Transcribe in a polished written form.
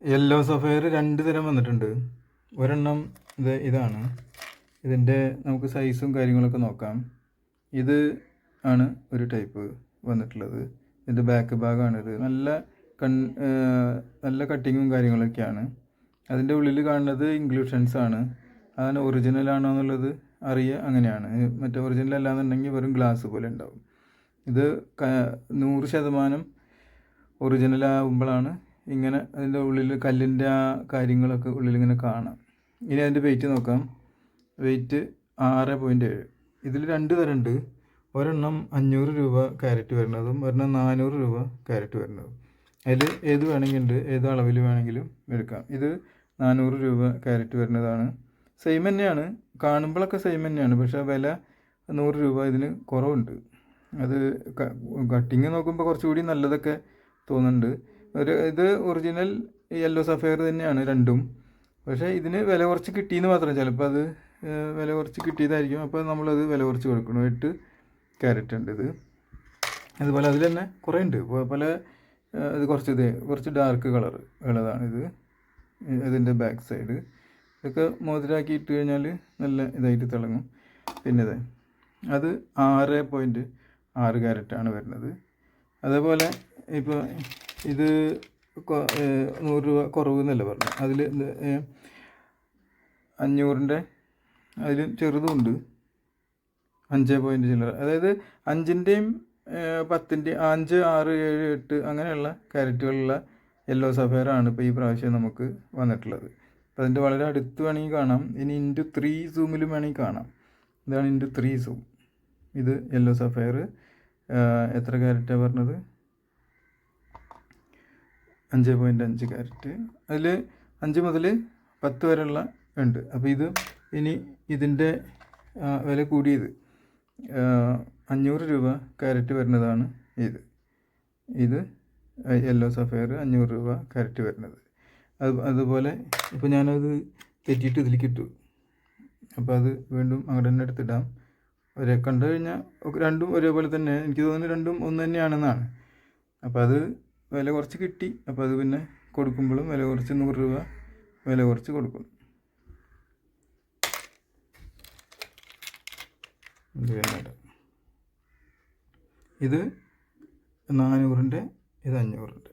Yellow sapphire രണ്ട് തരം വന്നിട്ടുണ്ട്. ഒരെണ്ണം ഇതാണ്. ഇതിൻ്റെ നമുക്ക് സൈസും കാര്യങ്ങളൊക്കെ നോക്കാം. ഇത് ആണ് ഒരു ടൈപ്പ് വന്നിട്ടുള്ളത്. ഇതിൻ്റെ ബാക്ക് ഭാഗമാണിത്. നല്ല കട്ടിങ്ങും കാര്യങ്ങളൊക്കെയാണ്. അതിൻ്റെ ഉള്ളിൽ കാണുന്നത് ഇൻക്ലൂഷൻസ് ആണ്. അതാണ് ഒറിജിനൽ ആണോ എന്നുള്ളത് അറിയുക അങ്ങനെയാണ്. മറ്റേ ഒറിജിനൽ അല്ലാന്നുണ്ടെങ്കിൽ വെറും ഗ്ലാസ് പോലെ ഉണ്ടാവും. ഇത് 100% ഒറിജിനൽ ആകുമ്പോഴാണ് ഇങ്ങനെ അതിൻ്റെ ഉള്ളിൽ കല്ലിൻ്റെ ആ കാര്യങ്ങളൊക്കെ ഉള്ളിലിങ്ങനെ കാണാം. ഇനി അതിൻ്റെ വെയിറ്റ് നോക്കാം. വെയിറ്റ് 6.7. ഇതിൽ രണ്ട് തരമുണ്ട്. ഒരെണ്ണം 500 രൂപ ക്യാരറ്റ് വരുന്നതും ഒരെണ്ണം 400 രൂപ ക്യാരറ്റ് വരുന്നതും. അതിൽ ഏത് വേണമെങ്കിലുണ്ട്, ഏത് അളവിൽ വേണമെങ്കിലും എടുക്കാം. ഇത് 400 രൂപ ക്യാരറ്റ് വരുന്നതാണ്. സെയിം തന്നെയാണ്, കാണുമ്പോഴൊക്കെ സെയിം തന്നെയാണ്. പക്ഷേ വില 100 രൂപ ഇതിന് കുറവുണ്ട്. അത് കട്ടിങ് നോക്കുമ്പോൾ കുറച്ചുകൂടി നല്ലതൊക്കെ തോന്നുന്നുണ്ട്. ഇത് ഒറിജിനൽ യെല്ലോ സഫയർ തന്നെയാണ് രണ്ടും. പക്ഷേ ഇതിന് വില കുറച്ച് കിട്ടിയെന്ന് മാത്രം. ചിലപ്പോൾ അത് വില കുറച്ച് കിട്ടിയതായിരിക്കും. അപ്പോൾ നമ്മളത് വില കുറച്ച് കൊടുക്കണം. 8 ക്യാരറ്റ് ഉണ്ട് ഇത്. അതുപോലെ അതിൽ തന്നെ കുറേ ഉണ്ട്. പല ഇത് കുറച്ച് ഡാർക്ക് കളർ ഉള്ളതാണിത്. ഇതിൻ്റെ ബാക്ക് സൈഡ് ഇതൊക്കെ മോതിരാക്കി ഇട്ട് കഴിഞ്ഞാൽ നല്ല ഇതായിട്ട് തിളങ്ങും. പിന്നെ അത് 6.6 ക്യാരറ്റാണ് വരുന്നത്. അതേപോലെ ഇപ്പോൾ ഇത് 100 രൂപ കുറവ് എന്നല്ല പറഞ്ഞു. അതിൽ 500ൻ്റെ അതിലും ചെറുതുമുണ്ട്. 5 പോയിൻറ്റ് ചില്ലറ. അതായത് 5ൻ്റെയും 10ൻ്റെയും 5, 6, 7, 8 അങ്ങനെയുള്ള ക്യാരറ്റുകളുള്ള യെല്ലോ സഫയറാണ് ഇപ്പോൾ ഈ പ്രാവശ്യം നമുക്ക് വന്നിട്ടുള്ളത്. അപ്പോൾ അതിൻ്റെ വളരെ അടുത്ത് വേണമെങ്കിൽ കാണാം. ഇനി *3 സൂമിലും വേണമെങ്കിൽ കാണാം. ഇതാണ് *3 സൂം. ഇത് യെല്ലോ സഫയർ. എത്ര ക്യാരറ്റാണ് പറഞ്ഞത്? 5.5 ക്യാരറ്റ്. അതിൽ 5 മുതൽ 10 വരെയുള്ള ഉണ്ട്. അപ്പോൾ ഇനി ഇതിൻ്റെ വില കൂടിയത് 500 രൂപ ക്യാരറ്റ് വരുന്നതാണ്. ഇത് യെല്ലോ സഫയർ 500 രൂപ ക്യാരറ്റ് വരുന്നത്. അതുപോലെ ഇപ്പോൾ ഞാനത് തെറ്റിയിട്ട് ഇതിലേക്ക് ഇട്ടു. അപ്പോൾ അത് വീണ്ടും അങ്ങോട്ട് തന്നെ എടുത്തിടാം. കണ്ടു കഴിഞ്ഞാൽ രണ്ടും ഒരേപോലെ തന്നെ, എനിക്ക് തോന്നുന്നു രണ്ടും ഒന്ന് തന്നെയാണെന്നാണ്. അപ്പോൾ അത് വില കുറച്ച് കിട്ടി. അപ്പോൾ അത് പിന്നെ കൊടുക്കുമ്പോഴും വില കുറച്ച് 100 രൂപ വില കുറച്ച് കൊടുക്കും. ഇത് 400ൻ്റെ, ഇത് 500ൻ്റെ.